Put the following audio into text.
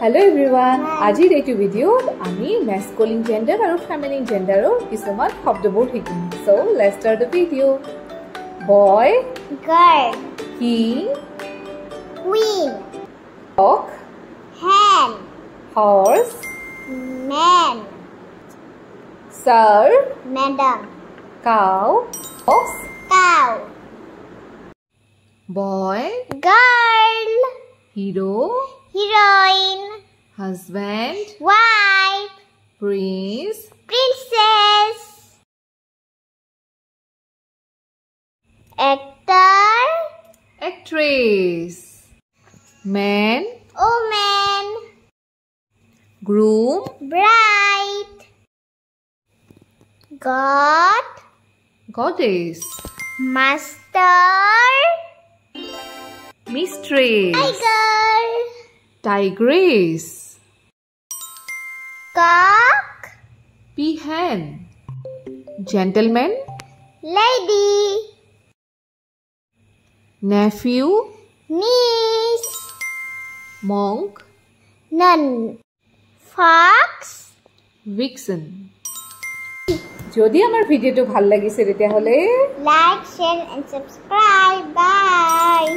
Hello everyone. Ajir etu video ami masculine gender aru feminine gender or kisuman shobdobor hikim. So let's start the video. Boy, girl, king, queen, dog, hen, horse, man, sir, madam, cow, ox, cow, boy, girl, hero, heroine, husband, wife, prince, princess, actor, actress, man, woman, groom, bride, god, goddess, master, mistress, tiger, tigress, cock, peahen, gentleman, lady, nephew, niece, monk, nun, fox, vixen. যদি আমার ভিডিওটো ভাল লাগিছে তেতিয়াহলে like, share and subscribe. Bye.